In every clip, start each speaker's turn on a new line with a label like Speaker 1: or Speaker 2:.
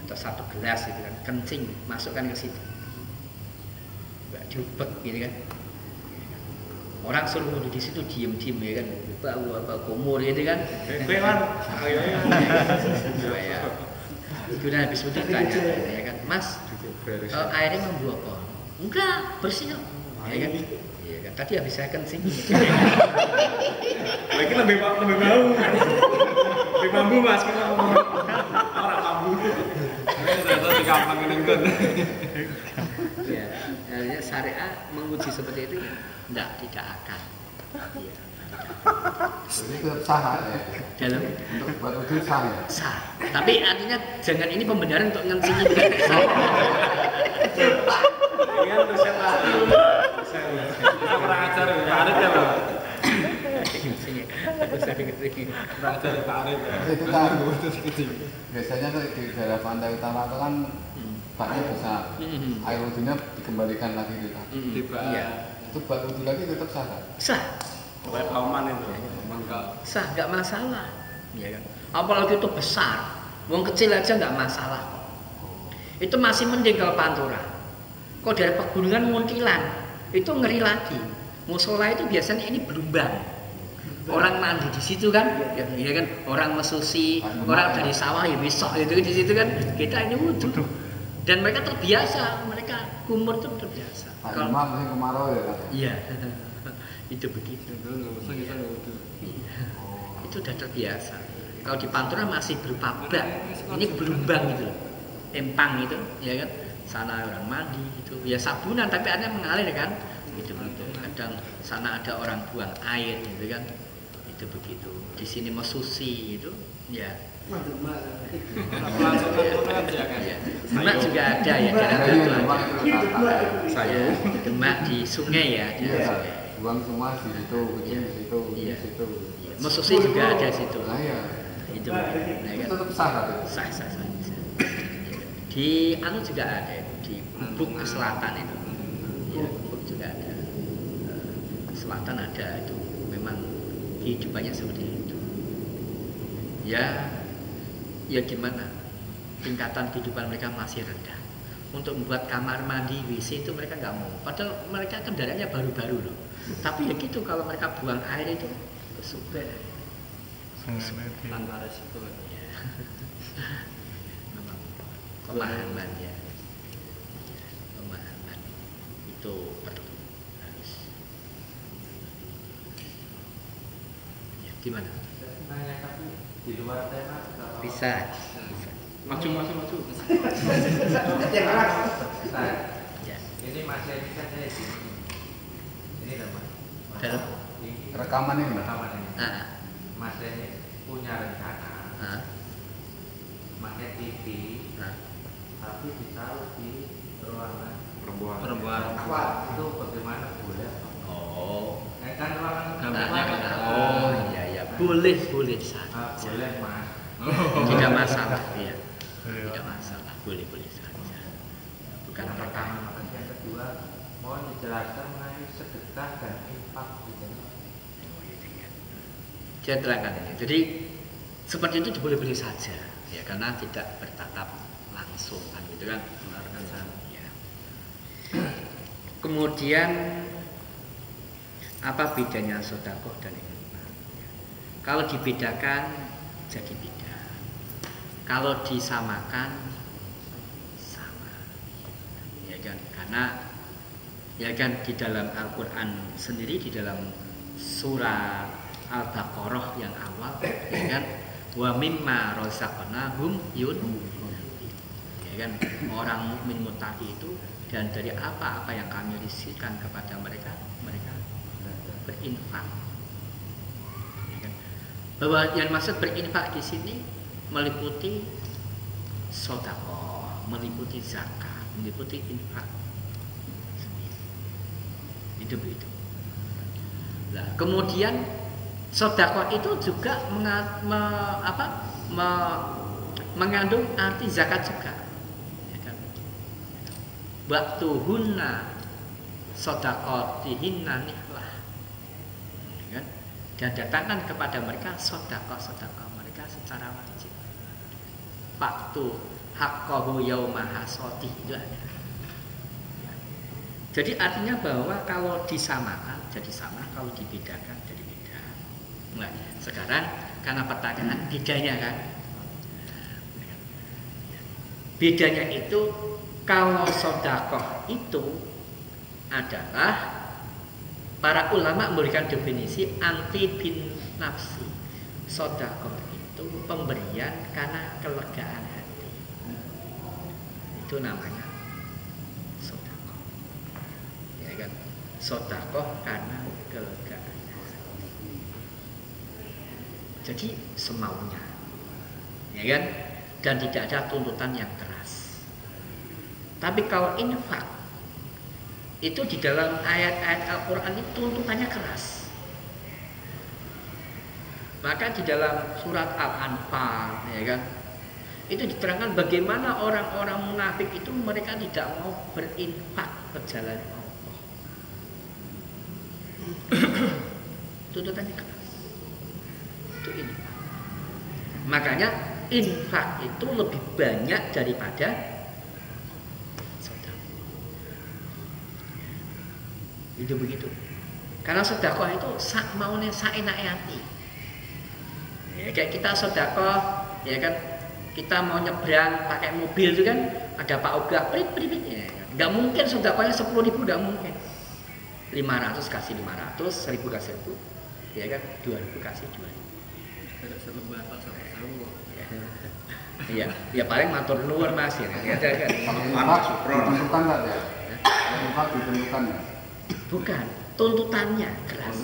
Speaker 1: atau 1 gelas gitu kan, kencing masukkan ke situ, nggak diubek gitu kan. Orang suruh wudhu di situ diem-diem ya kan, apa kumur gitu kan. Ya. Sudah habis wudhu tanya ya kan, Mas, airnya mampu apa? Enggak, bersih kok. Ya kan? Iya kan, tadi habis saya kencing.
Speaker 2: Lagi lebih bau. Lebih mampu Mas, kita orang mampu. Ternyata gampang nengken.
Speaker 1: Ya, artinya syariat menguji seperti itu ya, tidak akan. Ya,
Speaker 3: Jadi tetap sah ya.
Speaker 1: dalam
Speaker 3: Untuk buat wudhu sah ya.
Speaker 1: sah. Tapi artinya jangan ini pembenaran untuk ngencing itu kan.
Speaker 2: Iya, terus saya tahu. Kita kurang ajar Pak Arif ya, Bang. Kurang ajar Pak Arif ya.
Speaker 3: Itu kan biasanya di daerah pantai utara itu kan baknya besar. Air wudhunya dikembalikan lagi ke tadi.
Speaker 2: Tiba.
Speaker 1: Iya.
Speaker 3: Itu buat wudhu lagi tetap sah kan?
Speaker 1: Sah.
Speaker 2: Kayak kauman itu. Mangkal.
Speaker 1: Sah, nggak masalah. Ya kan? Apalagi itu besar. Wong kecil aja nggak masalah. Itu masih mending kalau pantura. Kok dari pegunungan Muntilan itu ngeri lagi. Musola itu biasanya ini belumbang. Orang mandi di situ kan, ya kan, orang mesusi, orang dari sawah ya besok itu di situ kan. Kita ini wudhu. Dan mereka terbiasa, mereka kumur itu terbiasa.
Speaker 3: Kalau musim kemarau ya kan?
Speaker 1: Iya, itu begitu.
Speaker 2: Kita wudhu.
Speaker 1: Itu udah terbiasa. Kalau di Pantura masih berupa bak, ini belumbang gitu loh, empang itu, ya kan. Sana orang mandi gitu, ya sabunan tapi ada mengalir kan, itu begitu. Kadang sana ada orang buang air gitu kan, itu begitu. Di sini mesusi itu, ya. Demak juga ada ya, saya demak di sungai ya, di sungai.
Speaker 3: Buang semua di situ, kucing di situ, di situ.
Speaker 1: Mesusi juga ada di situ.
Speaker 3: Nah ya.
Speaker 1: Itu
Speaker 3: Tetap sah kan?
Speaker 1: Sah. Di anu juga ada itu, di Ubuk ke selatan itu. Ya, Ubuk juga ada. Ke selatan ada itu. Memang kehidupannya seperti itu. Ya gimana? Tingkatan kehidupan mereka masih rendah. Untuk membuat kamar mandi, WC itu mereka nggak mau. Padahal mereka kendaraannya baru-baru loh. Tapi ya gitu, kalau mereka buang air itu kesupen.
Speaker 2: Tanpa resiko.
Speaker 1: Memang pemahaman ya. Pemahaman itu perlu harus. Ya, gimana?
Speaker 4: Nanya tapi di luar tema
Speaker 1: Bisa.
Speaker 2: Maju.
Speaker 4: Yang keras.
Speaker 1: Ya.
Speaker 4: Ini masih ini kan saya di ini dapat.
Speaker 1: Dalam?
Speaker 3: Rekaman ini.
Speaker 4: Rekaman ini. Mas ini punya rencana. Pakai TV. Tapi ditaruh di ruangan
Speaker 2: Perempuan.
Speaker 4: itu bagaimana boleh?
Speaker 1: Oh.
Speaker 4: Kan ruangan
Speaker 1: Oh iya boleh saja.
Speaker 4: boleh Mas.
Speaker 1: Tidak masalah ya. Tidak masalah, boleh saja. Bukan perkara.
Speaker 4: Yang kedua, mohon dijelaskan mengenai sedekah dan infak gitu.
Speaker 1: Saya terangkan ini. Jadi seperti itu boleh saja, ya karena tidak bertatap langsung kan gitu kan. Ya. Kemudian apa bedanya sedekah dan infak? Kalau dibedakan jadi beda. Kalau disamakan sama. Ya kan? Karena ya kan di dalam Al-Qur'an sendiri di dalam surah Al-Baqarah yang awal ya kan wa mimma razaqnahum yunfiqun. Ya kan orang mukmin muttaqi itu dan dari apa-apa yang kami rizkikan kepada mereka berinfak. Ya kan? Bahwa yang maksud berinfak di sini meliputi sedekah, meliputi zakat, meliputi infak. Itu begitu. Nah, kemudian sedekah itu juga mengandung arti zakat juga. Ya kan? Waktu hunna sedekatihinna nihlah. Ya kan? Dan datangkan kepada mereka sedekah mereka secara wajib. faktu haqqahu yauma hasoti itu ada. Jadi artinya bahwa kalau disamakan jadi sama, kalau dibedakan jadi beda. Nah, sekarang karena pertanyaan bedanya kan, bedanya itu kalau sedekah itu adalah para ulama memberikan definisi anti bin nafsi. Sedekah itu pemberian karena kelegaan hati. Itu namanya sedekah. Ya kan? Sedekah karena kelegaan hati. Jadi semaunya. Ya kan? Dan tidak ada tuntutan yang keras. Tapi kalau infak itu di dalam ayat-ayat Al-Quran itu tuntutannya keras. Maka di dalam surat Al-Anfal, ya kan, itu diterangkan bagaimana orang-orang munafik itu mereka tidak mau berinfak ke jalan Allah. Tuntutannya keras. Itu infak. Makanya infak itu lebih banyak daripada itu begitu. Karena sedekah itu sak maune saenak hati. Ya kayak kita sedekah, ya kan, kita mau nyebrang pakai mobil itu kan ada Pak Ogah prit-pritnya. Enggak mungkin sedekahnya 10.000, enggak mungkin. 500 kasih 500, 1.000 kasih 1.000. Ya kan, 2.000 kasih 2.000. Iya, ya paling matur nuwun Mas ya. Ada kan.
Speaker 3: Ditentukan enggak ya? Infak ditentukan ya?
Speaker 1: Bukan, tuntutannya keras.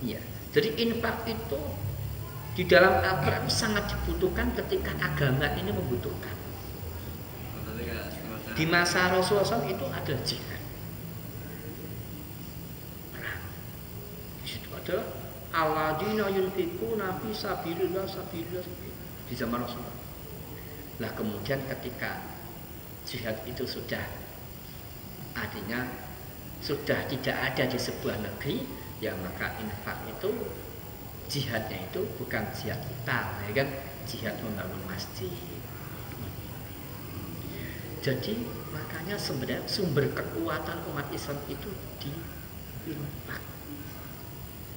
Speaker 1: Iya. Jadi infak itu di dalam Al-Quran sangat dibutuhkan ketika agama ini membutuhkan. Di masa Rasulullah SAW itu ada jihad, perang. Di situ ada alladzina yunfiquna fi sabilillah di zaman Rasulullah. Nah kemudian ketika jihad itu sudah artinya sudah tidak ada di sebuah negeri, ya maka infak itu jihadnya itu bukan jihad kita, ya kan, jihad membangun masjid. Jadi makanya sebenarnya sumber kekuatan umat Islam itu di infak,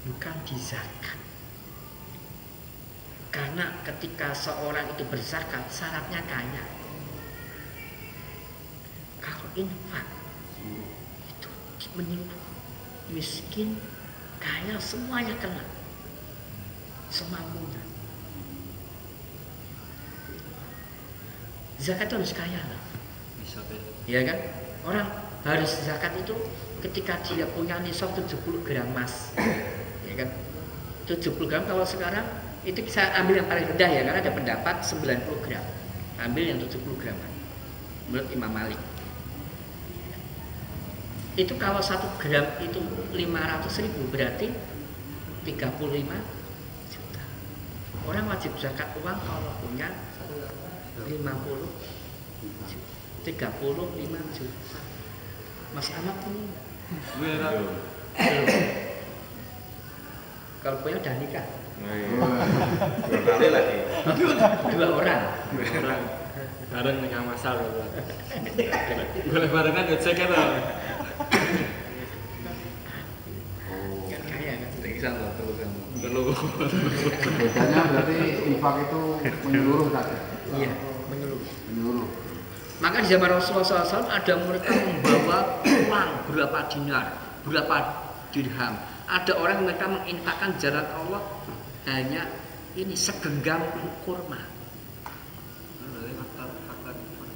Speaker 1: bukan di zakat. Karena ketika seorang itu berzakat syaratnya kaya. Kalau infak menyinggung miskin, kaya, semuanya kena, semampunya. Zakat itu harus kaya lah, ya kan? Orang harus zakat itu ketika dia punya nisab 70 gram emas, ya kan? 70 gram kalau sekarang itu bisa ambil yang paling rendah ya, karena ada pendapat 90 gram, ambil yang 70 gram menurut Imam Malik. Itu kalau 1 gram itu 500.000 berarti 35 juta. Orang wajib zakat uang kalau punya 50 juta, 35 juta. Mas Ahmad punya? Kalau punya udah nikah.
Speaker 2: 2 kali lagi.
Speaker 1: 2 orang.
Speaker 2: Bareng dengan masal. Boleh barengan ya cek kan.
Speaker 1: Enggak kaya kan?
Speaker 2: Perlu.
Speaker 3: Bedanya berarti infak itu menyeluruh tadi.
Speaker 1: Iya, menyeluruh.
Speaker 3: Menyeluruh.
Speaker 1: Maka di zaman Rasulullah SAW ada mereka membawa uang berapa dinar, berapa dirham. Ada orang mereka menginfakkan jalan Allah hanya ini segenggam kurma.
Speaker 2: Berarti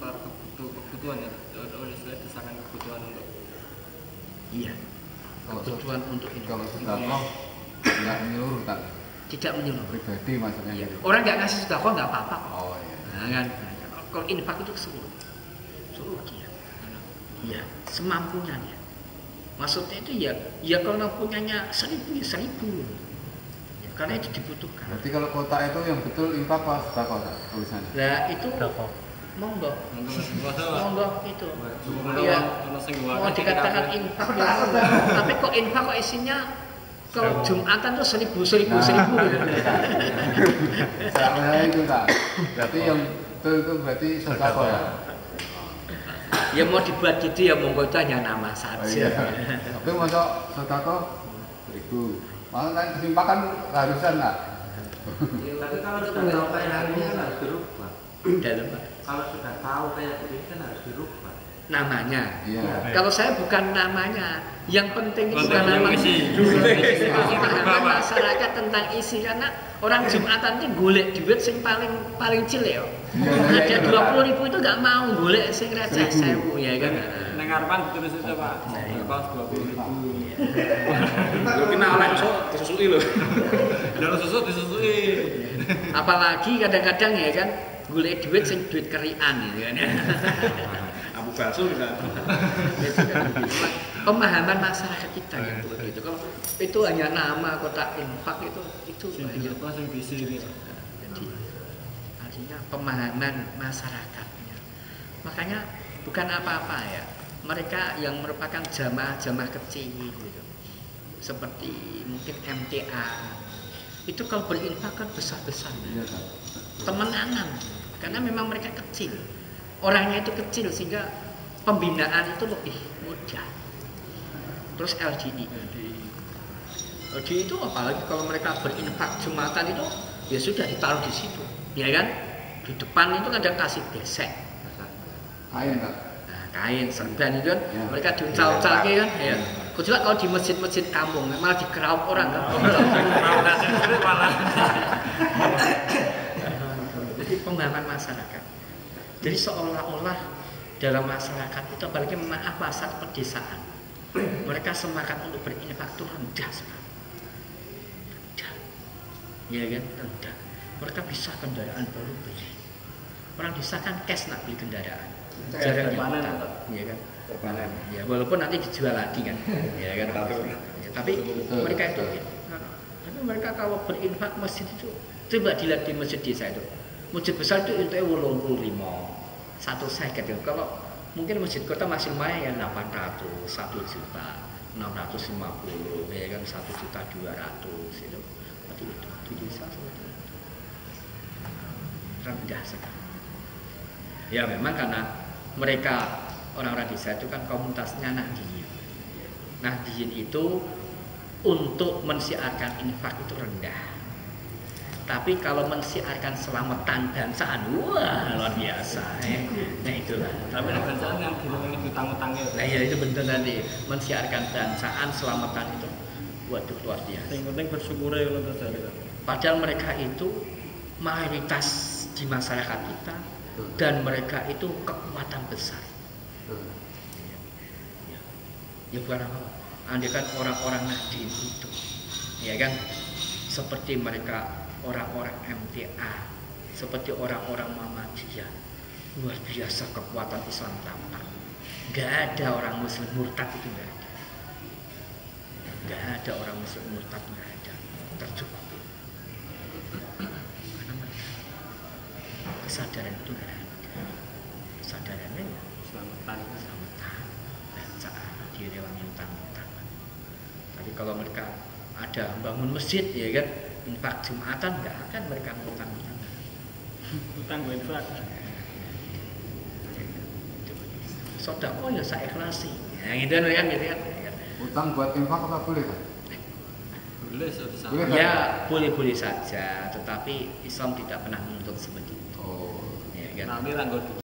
Speaker 2: faktor kebutuhan ya. Oleh itu sangat kebutuhan untuk.
Speaker 1: Iya. Kebutuhan untuk ini.
Speaker 3: Kalau sedekah enggak menyeluruh tak?
Speaker 1: Tidak menyeluruh.
Speaker 3: Pribadi maksudnya
Speaker 1: Iya.
Speaker 3: gitu.
Speaker 1: Orang nggak ngasih sedekah nggak apa-apa.
Speaker 3: Oh iya.
Speaker 1: Nah, kan? Kalau infak itu seluruh dia. Iya, semampunya dia. Maksudnya itu ya kalau punyanya 1.000 ya 1.000. Ya, karena itu dibutuhkan.
Speaker 3: Berarti kalau kota itu yang betul infak apa sedekah tak tulisannya?
Speaker 1: Lah itu monggo itu. Iya. Mau dikatakan infak ya. Tapi kok infak kok isinya kalau Jumatan tuh 1.000 gitu.
Speaker 3: Saya itu tak. Berarti yang betul itu berarti sedekah ya.
Speaker 1: Ya mau dibuat gitu ya monggo, itu hanya nama saja.
Speaker 3: Oh, iya. Tapi masa sedekah 1000. Malah kan kesimpangan harusan lah.
Speaker 4: Tapi kalau sudah tahu kayak ini kan harus dirubah.
Speaker 1: Dalam
Speaker 4: Kalau sudah tahu kayak begini kan harus dirubah.
Speaker 1: namanya.
Speaker 3: Iya.
Speaker 1: Kalau saya bukan namanya, yang penting itu bukan
Speaker 2: Yang
Speaker 1: nama.
Speaker 2: isi.
Speaker 1: Pemahaman masyarakat tentang isi, karena orang Jumatan itu golek duit sing paling cilik. Ada 20.000 itu nggak mau golek sing receh 1000 ya kan.
Speaker 2: Neng ngarepan terus itu Pak. Kos 20.000. Lu kena oleh disusui lho. Dalam susu disusui.
Speaker 1: Apalagi kadang-kadang ya kan golek duit sing duit kerian ya kan.
Speaker 2: Abu Bakso juga.
Speaker 1: Pemahaman masyarakat kita yang seperti itu. Kalau itu hanya nama kotak infak itu hanya
Speaker 2: Sing bisi ini.
Speaker 1: jadi artinya pemahaman masyarakatnya. Makanya bukan apa-apa ya. Mereka yang merupakan jamaah-jamaah kecil gitu. Seperti mungkin MTA. Itu kalau berinfak kan besar-besar.
Speaker 3: Iya kan.
Speaker 1: Temenanan. Karena memang mereka kecil. Orangnya itu kecil sehingga pembinaan itu lebih mudah. Terus LGI itu apalagi kalau mereka berinfak Jumatan itu ya sudah ditaruh di situ, ya kan? Di depan itu kadang kasih besek,
Speaker 3: Kain kan.
Speaker 1: nah, kain serban itu kan,
Speaker 3: Ya.
Speaker 1: mereka diuncal-uncalke kan, ya. Kecuali kalau di masjid-masjid kampung malah dikeraup orang kan. Jadi pemahaman masyarakat. Jadi seolah-olah dalam masyarakat itu apalagi masyarakat pedesaan, mereka semangat untuk berinfak itu rendah sekali. Rendah. Ya kan, rendah. Mereka bisa kendaraan baru beli. Orang bisa kan cash nak beli kendaraan. Jarang yang utang, ya kan.
Speaker 2: Terpanen.
Speaker 1: Ya walaupun nanti dijual lagi kan, ya kan. Ya, tapi mereka itu, tapi mereka kalau berinfak masjid itu, coba dilihat di masjid desa itu. Masjid besar itu untuk 85, 1 gitu. Kalau mungkin masjid kota masih lumayan ya 800, 1 juta, 650, ya kan 1.200.000 itu. Tapi itu di desa seperti itu rendah sekali. Ya memang karena mereka orang-orang desa itu kan komunitasnya Nahdliyin. Nahdliyin itu untuk mensiarkan infak itu rendah. Tapi kalau mensiarkan selamatan bangsaan, wah luar biasa. Nah itulah.
Speaker 2: Tapi nek bangsaan yang dirungi utang-utangnya.
Speaker 1: Nah ya itu bener nanti mensiarkan bangsaan selamatan itu, waduh luar biasa.
Speaker 2: Yang penting bersyukur ya kalau terjadi.
Speaker 1: Padahal mereka itu mayoritas di masyarakat kita dan mereka itu kekuatan besar. Ya bukan apa. Andai kan orang-orang Nahdliyin itu, ya kan, seperti mereka orang-orang MTA, seperti orang-orang Muhammadiyah, luar biasa kekuatan Islam tampak. Gak ada orang Muslim murtad itu gak ada. Gak ada orang Muslim murtad, gak ada. Tercukupi. Karena mereka kesadaran itu gak ada. Kesadarannya ya
Speaker 2: Selamatan.
Speaker 1: selamatan, bacaan, direwangi utang-utang. Tapi kalau mereka ada bangun masjid, ya kan, infak Jumatan nggak akan mereka ngutang-ngutang.
Speaker 2: Utang gue infak.
Speaker 1: Sedekah ya saya ikhlasi. Ya gitu kan, gitu kan.
Speaker 3: Utang buat infak apa boleh kan?
Speaker 2: Boleh suatu
Speaker 3: Boleh kan?
Speaker 1: Ya boleh-boleh saja, tetapi Islam tidak pernah menuntut seperti itu.
Speaker 3: Oh.
Speaker 1: Ya kan.
Speaker 2: Tapi ranggo